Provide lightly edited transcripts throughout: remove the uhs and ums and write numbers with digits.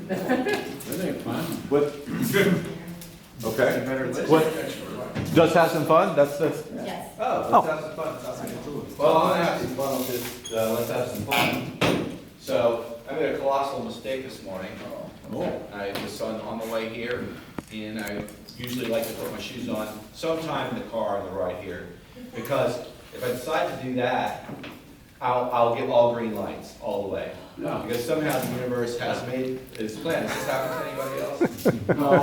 That ain't fun. What? Okay. What? Just have some fun? That's. Yes. Oh, let's have some fun. Sounds like a tool. Well, I'm gonna have some fun with this. Let's have some fun. So, I made a colossal mistake this morning. I was on the way here, and I usually like to put my shoes on sometime in the car on the ride here, because if I decide to do that, I'll get all green lights all the way. No. Because somehow the universe has made its plan. Does this happen to anybody else? No.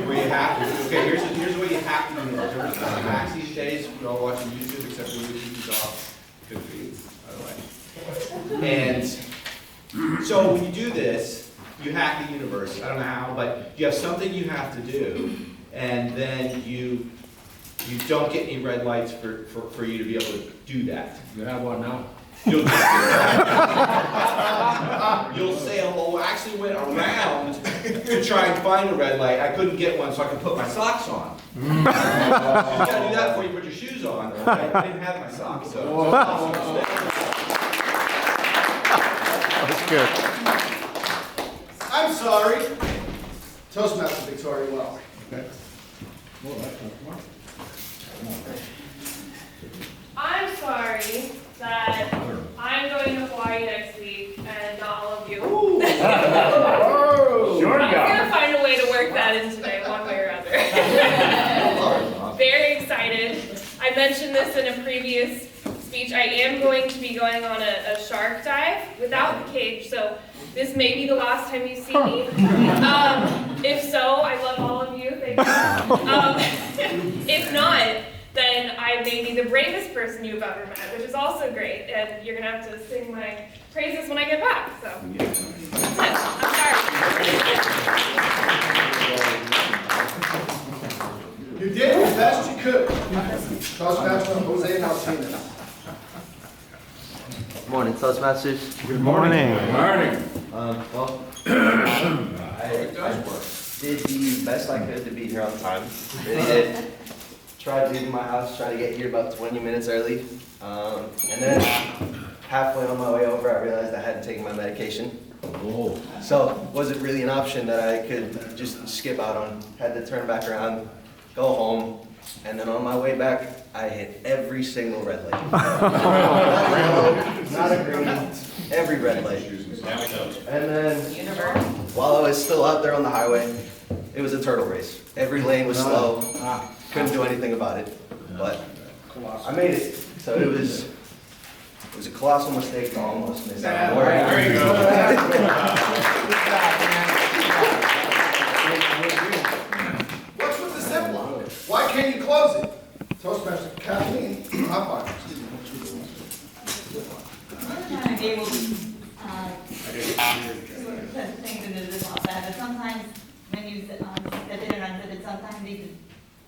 Where you have to, okay, here's the way you have to do it. There's Max these days, we're all watching YouTube, except for YouTube's off. Good for you, by the way. And so when you do this, you hack the universe. I don't know how, but you have something you have to do, and then you don't get any red lights for you to be able to do that. You have one now? You'll say, oh, I actually went around to try and find a red light. I couldn't get one, so I could put my socks on. You gotta do that before you put your shoes on. I didn't have my socks, so. That's good. I'm sorry. Toastmasters Victoria Well. I'm sorry that I'm going to Hawaii next week and not all of you. Sure I'm gonna find a way to work that in today, one way or other. Very excited. I mentioned this in a previous speech. I am going to be going on a shark dive without the cage, so this may be the last time you see me. If so, I love all of you. Thank you. If not, then I may be the bravest person you've ever met, which is also great. And you're gonna have to sing my praises when I get back. So that's it. I'm sorry. You did the best you could. Toastmaster Jose Martinez. Morning, Toastmasters. Good morning. Morning. Well, I did the best I could to be here on time. Really did. Tried leaving my house, tried to get here about 20 minutes early. And then halfway on my way over, I realized I hadn't taken my medication. Oh. So it wasn't really an option that I could just skip out on. Had to turn back around, go home, and then on my way back, I hit every single red light. Not a green, every red light. And then, while I was still out there on the highway, it was a turtle race. Every lane was slow, couldn't do anything about it, but I made it. So it was a colossal mistake to almost miss out. There you go. What's with the zip lock? Why can't you close it? Toastmaster Kathleen, hot fire. I'm able to put things into the zip lock bag, but sometimes when you zip it and unzip it, sometimes they could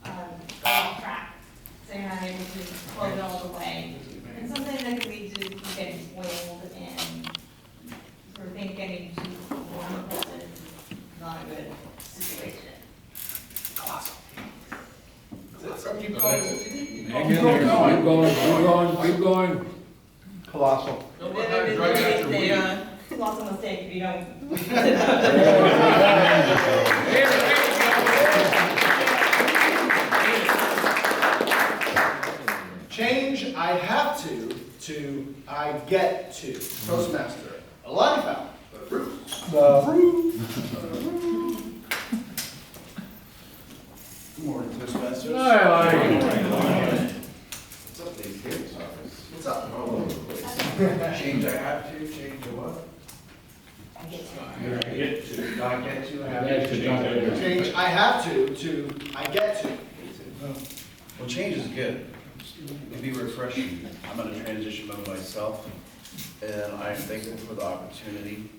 go off track, so you're not able to close it all the way. And sometimes that can lead to you getting spoiled and sort of things getting too warm, but it's not a good situation. Hang in there. Keep going. Colossal. Lots of mistake if you don't. Change I have to I get to. Toastmaster. A line foul. Fruit. Good morning, Toastmasters. I like it. What's up, Dave? Here's office. What's up? All over the place. Change I have to, change to what? I get to. Not get to, have That's to, the change. dog. Change I have to I get to. Well, change is good. It'd be refreshing. I'm in a transition mode myself, and I'm thankful for the opportunity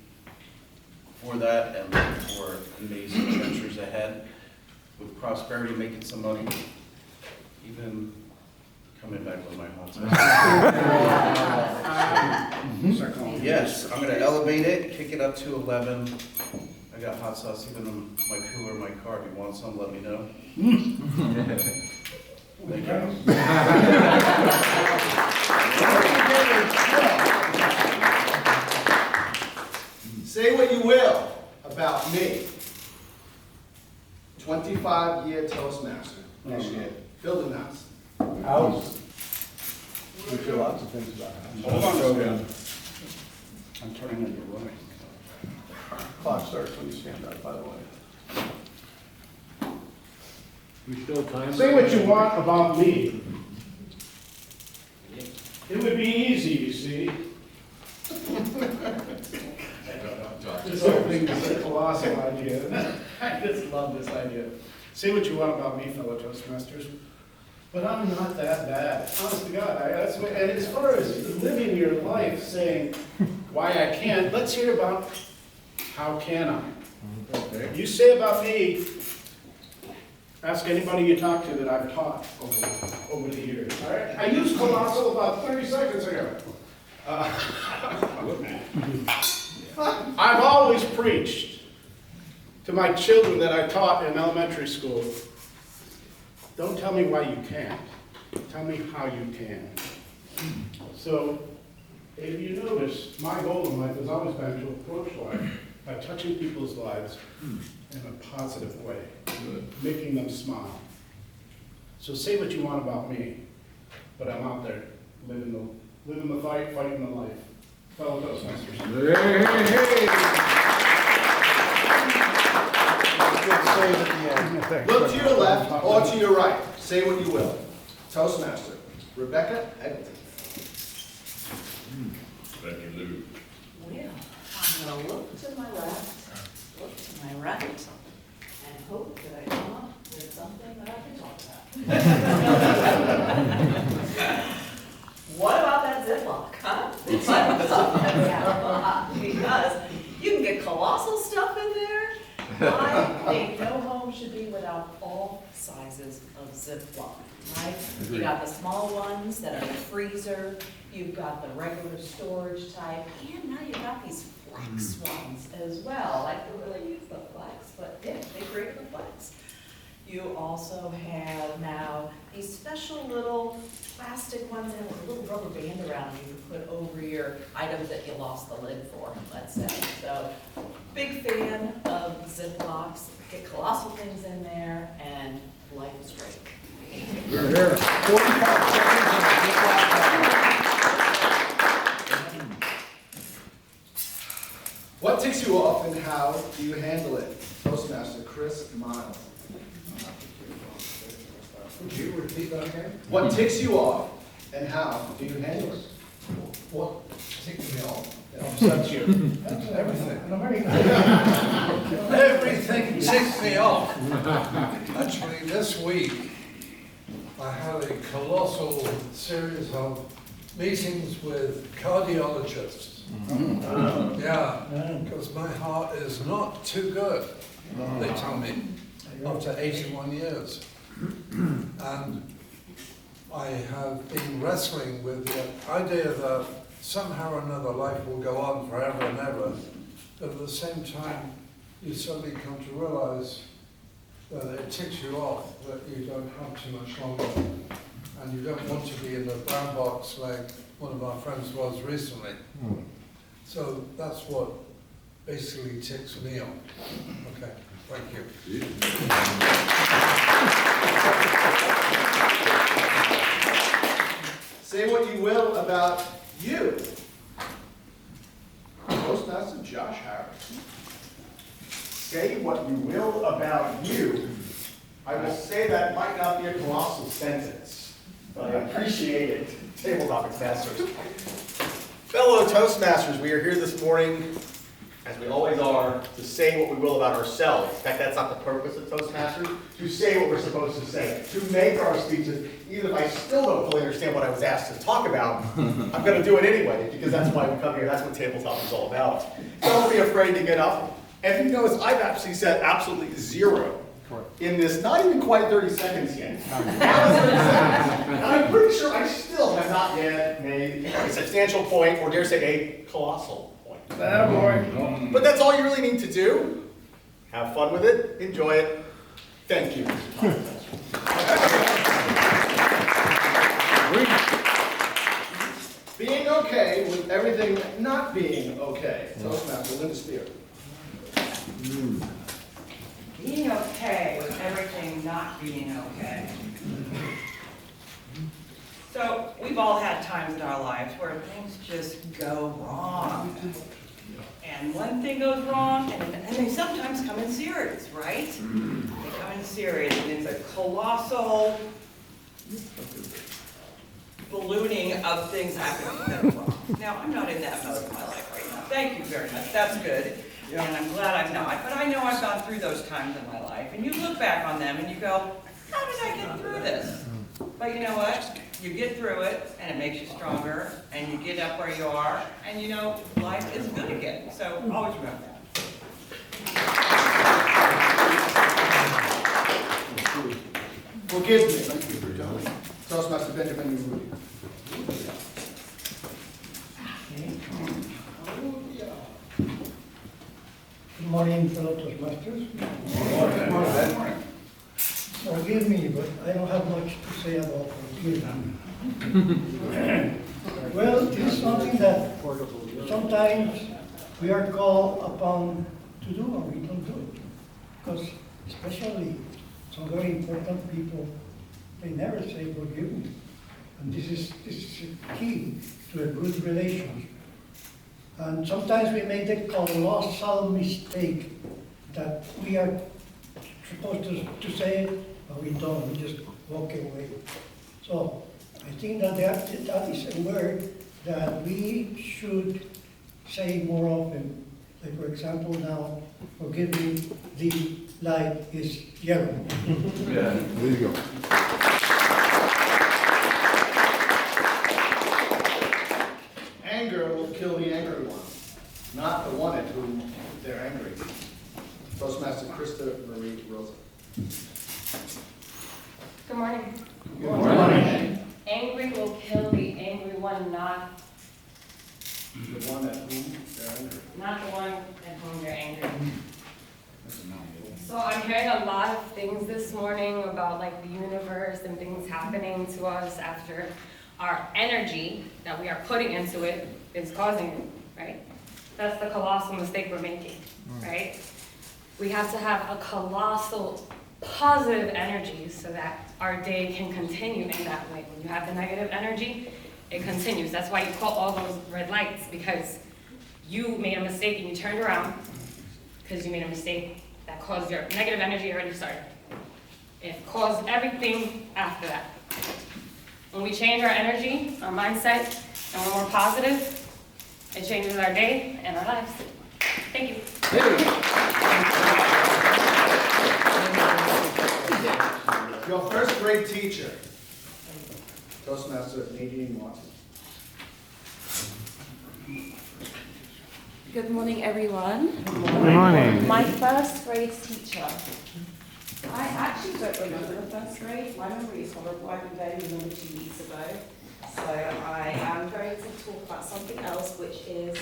for that and looking for amazing adventures ahead with prosperity, making some money, even coming back with my hot sauce. Yes, I'm gonna elevate it, kick it up to 11. I got hot sauce even in my cooler in my car. If you want some, let me know. Thank you. Say what you will, about me. 25-year Toastmaster. Appreciate it. Building house. House. We feel lots of things about house. Hold on, Joe. I'm turning on your right. Clock starts when you stand up, by the way. We still time. Say what you want about me. It would be easy, you see. This whole thing is a colossal idea. I just love this idea. Say what you want about me, fellow Toastmasters, but I'm not that bad. Honest to God, and as far as living your life saying why I can't, let's hear about how can I. Okay. You say about me, ask anybody you talk to that I've taught over the years. All right? I used colossal about 30 seconds ago. I've always preached to my children that I taught in elementary school, don't tell me why you can't, tell me how you can. So, if you notice, my goal in life has always been to approach life by touching people's lives in a positive way, making them smile. So say what you want about me, but I'm out there living the fight, fighting the life. Fellow Toastmasters. Hey, hey, hey. Look to your left or to your right. Say what you will. Toastmaster. Rebecca Eggleston. Well, I'm gonna look to my left, look to my right, and hope that I come up with something that I can talk about. What about that Ziploc, huh? Because you can get colossal stuff in there. I think no home should be without all sizes of Ziploc, right? You got the small ones that are in the freezer, you've got the regular storage type, and now you've got these flex ones as well. I don't really use the flex, but yeah, they created the flex. You also have now these special little plastic ones that have a little rubber band around you to put over your items that you lost the lid for, let's say. So, big fan of Ziplocs. Get colossal things in there, and life is great. We're here. 45 seconds on a Ziploc bag. What ticks you off and how do you handle it? Toastmaster Chris Miles. Would you repeat that again? What ticks you off and how do you handle it? What ticks me off? Upsets you. Everything. And I'm very Everything ticks me off. Actually, this week, I had a colossal series of meetings with cardiologists. Yeah, because my heart is not too good, they tell me, after 81 years. And I have been wrestling with the idea that somehow or another life will go on forever and ever, but at the same time, you suddenly come to realize that it ticks you off, that you don't have too much longer, and you don't want to be in the brown box like one of our friends was recently. So that's what basically ticks me off. Okay, thank you. Say what you will about you. Toastmaster Josh Harris. Say what you will about you. I will say that might not be a colossal sentence, but I appreciate it. Tabletop Masters. Fellow Toastmasters, we are here this morning, as we always are, to say what we will about ourselves. In fact, that's not the purpose of Toastmasters, to say what we're supposed to say, to make our speeches. Even if I still don't fully understand what I was asked to talk about, I'm going to do it anyway, because that's why we come here. That's what Tabletop is all about. So don't be afraid to get up. And you notice I've actually said absolutely zero in this, not even quite 30 seconds yet. Not 30 seconds. And I'm pretty sure I still have not yet made a substantial point, or dare say a colossal point. Attaboy. But that's all you really need to do. Have fun with it, enjoy it. Thank you. Being okay with everything not being okay. Toastmaster Linda Spear. not being okay. So we've all had times in our lives where things just go wrong. And one thing goes wrong, and they sometimes come in series, right? They come in series, and it's a colossal ballooning of things happening that are wrong. Now, I'm not in that mode in my life right now. Thank you very much. That's good. And I'm glad I'm not. But I know I've gone through those times in my life. And you look back on them and you go, how did I get through this? But you know what? You get through it, and it makes you stronger, and you get up where you are, and you know, life is good again. So always remember that. Forgive me. Toastmaster Benjamin Rudy. Good morning, fellow Toastmasters. Good morning. Forgive me, but I don't have much to say about forgiving. Well, it is something that sometimes we are called upon to do and we don't do it. Because especially some very important people, they never say forgive me. And this is key to a good relationship. And sometimes we make the colossal mistake that we are supposed to say it, but we don't. We just walk away. So I think that that is a word that we should say more often. Like for example, now, forgive me, the light is yellow. Yeah, there you go. Anger will kill the angry one, not the one at whom they're angry. Toastmaster Krista Marie Rosa. Good morning. Good morning. Angry will kill the angry one, not The one at whom they're angry. the one at whom they're angry. So I'm hearing a lot of things this morning about like the universe and things happening to us after our energy that we are putting into it is causing it, right? That's the colossal mistake we're making, right? We have to have a colossal positive energy so that our day can continue in that way. When you have the negative energy, it continues. That's why you call all those red lights, because you made a mistake and you turned around because you made a mistake that caused your negative energy already started. It caused everything after that. When we change our energy, our mindset, and we're more positive, it changes our day and our lives. Thank you. Your first grade teacher, Toastmaster Nadine Martin. Good morning, everyone. Good morning. My first grade teacher. I actually don't remember the first grade. My memory is horrible. I can barely remember 2 weeks ago. So I am going to talk about something else, which is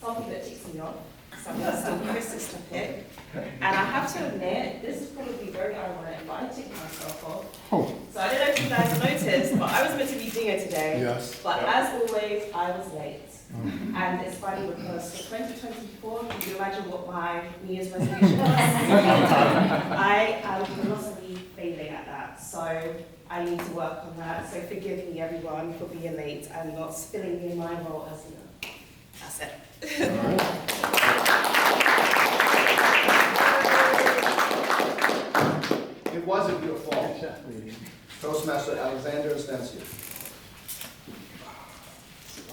something that ticks me off. Something that's still Chris's topic. And I have to admit, this is probably very ironic, but I ticked myself off. Oh. So I don't know if you guys noticed, but I was meant to be Dinger today. Yes. But as always, I was late. And it's funny because for 2024, can you imagine what my New Year's resolution was? I am colossally failing at that. So I need to work on that. So forgive me, everyone, for being late and not spilling me in my role as leader. That's it. It wasn't your fault. Toastmaster Alexander Estancia.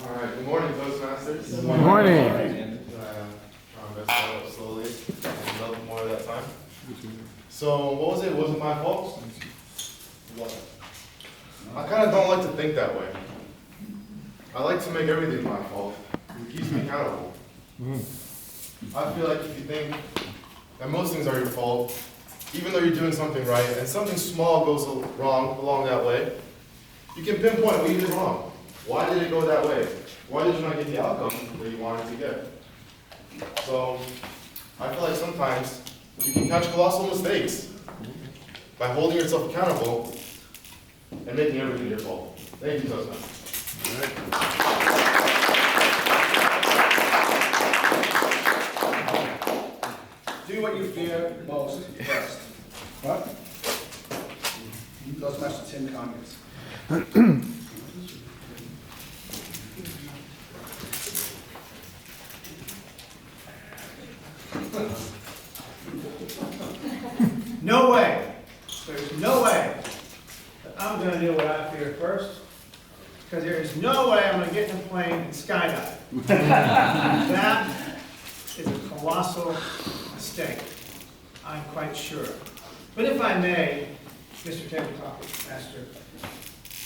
All right, good morning, Toastmasters. Good morning. Trying to mess up slowly, and a little more of that time. So, what was it? Was it my fault? What? I kind of don't like to think that way. I like to make everything my fault. It keeps me accountable. I feel like if you think that most things are your fault, even though you're doing something right, and something small goes wrong along that way, you can pinpoint what you did wrong. Why did it go that way? Why did you not get the outcome that you wanted to get? So, I feel like sometimes you can catch colossal mistakes by holding yourself accountable and making everything your fault. Thank you, Toastmasters. Do what you fear most first. What? Toastmaster Tim Conyers. No way, there's no way that I'm gonna do what I fear first, because there is no way I'm gonna get in a plane and skydive. That is a colossal mistake, I'm quite sure. But if I may, Mr. Tabletop Master,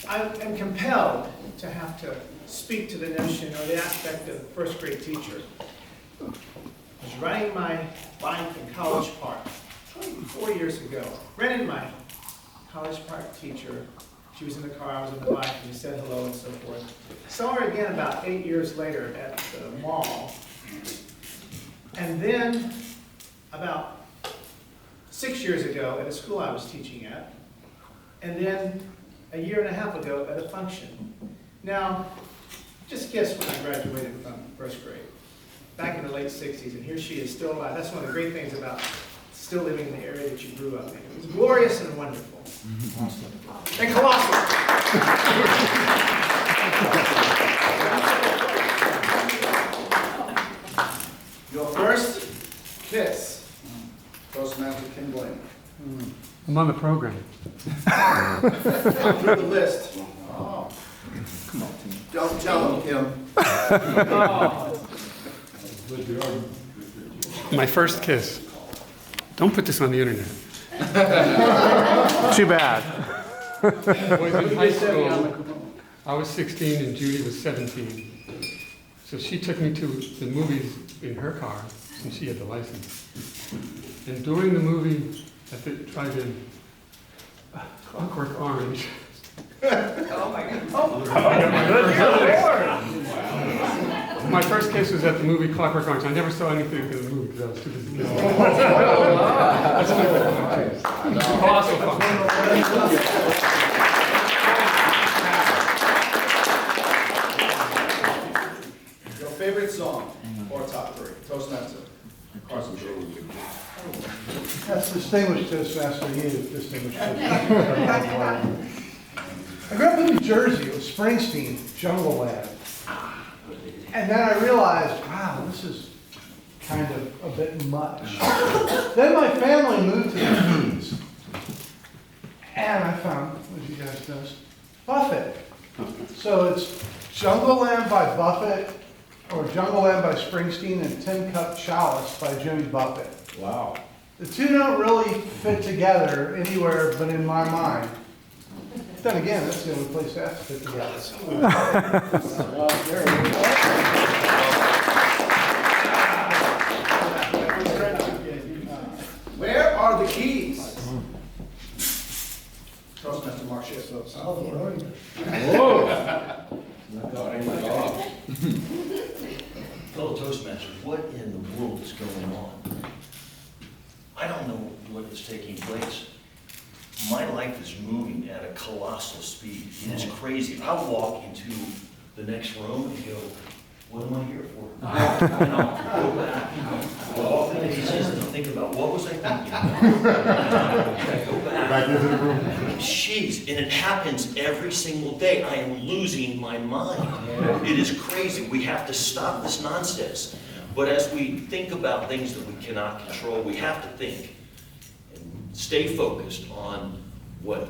I am compelled to have to speak to the notion or the aspect of first grade teacher. I was riding my bike in College Park 4 years ago. Ran into my College Park teacher. She was in the car, I was on the bike, and we said hello and so forth. Saw her again about 8 years later at the mall. And then about 6 years ago at a school I was teaching at. And then a year and a half ago at a function. Now, just guess when I graduated from first grade. Back in the late 60s, and here she is still alive. That's one of the great things about still living in the area that you grew up in. It was glorious and wonderful. And colossal. Your first kiss, Toastmaster Kim Blaine. I'm on the program. Through the list. Oh. Don't tell him, Kim. My first kiss. Don't put this on the internet. Too bad. I was in high school. I was 16 and Judy was 17. So she took me to the movies in her car since she had the license. And during the movie at the drive-in, Clockwork Orange. Oh my God. My first kiss was at the movie Clockwork Orange. I never saw anything in the movie because I was too busy kissing. That's colossal fun. Your favorite song or top three? Toastmaster. Carson. That's distinguished Toastmaster, you, distinguished Toastmaster. I grew up in New Jersey, it was Springsteen, Jungle Land. And then I realized, wow, this is kind of a bit much. Then my family moved to the Keys. And I found, what you guys know, Buffett. So it's Jungle Land by Buffett, or Jungle Land by Springsteen, and Tin Cup Chalice by Jimmy Buffett. Wow. The two don't really fit together anywhere but in my mind. Then again, that's the only place that has to fit together. Where are the keys? Toastmaster Mark Sheffield. Fellow Toastmasters, what in the world is going on? I don't know what is taking place. My life is moving at a colossal speed. It is crazy. I'll walk into the next room and go, what am I here for? And I'll go back. Well, think about what was I thinking about? Go back into the room. Jeez, and it happens every single day. I am losing my mind. It is crazy. We have to stop this nonsense. But as we think about things that we cannot control, we have to think and stay focused on what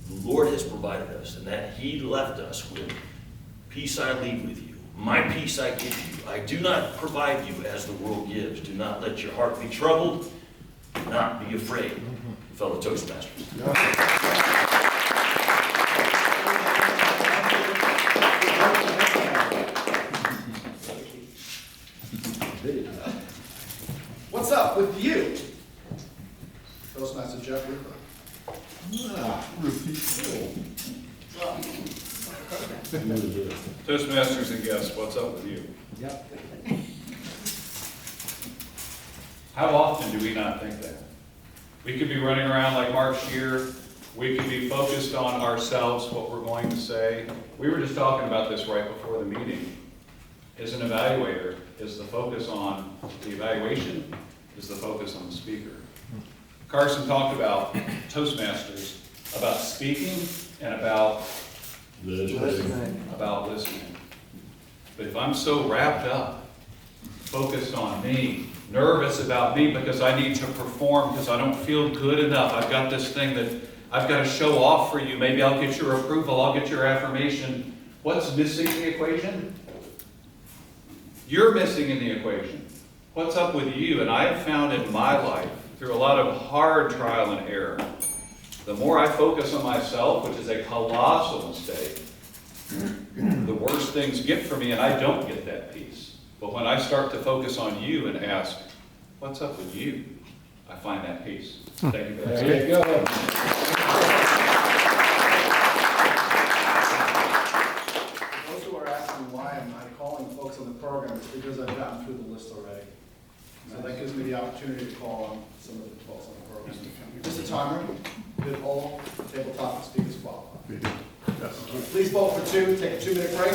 the Lord has provided us, and that He left us with. Peace I leave with you. My peace I give you. I do not provide you as the world gives. Do not let your heart be troubled. Do not be afraid, fellow Toastmasters. What's up with you? Toastmaster Jeff Ripper. Toastmasters and guests, what's up with you? Yep. How often do we not think that? We could be running around like Mark Shear. We could be focused on ourselves, what we're going to say. We were just talking about this right before the meeting. As an evaluator, is the focus on the evaluation? Is the focus on the speaker? Carson talked about Toastmasters about speaking and about Listening. listening. But if I'm so wrapped up, focused on me, nervous about me because I need to perform, because I don't feel good enough, I've got this thing that I've got to show off for you, maybe I'll get your approval, I'll get your affirmation. What's missing in the equation? You're missing in the equation. What's up with you? And I have found in my life, through a lot of hard trial and error, the more I focus on myself, which is a colossal mistake, the worse things get for me, and I don't get that peace. But when I start to focus on you and ask, what's up with you? I find that peace. Thank you for that. There you go. Those who are asking why I'm not calling folks on the program, it's because I've gotten through the list already. So that gives me the opportunity to call on some of the folks on the program. Mr. Timer, did all tabletop speakers qualify? Please vote for 2, take a 2-minute break.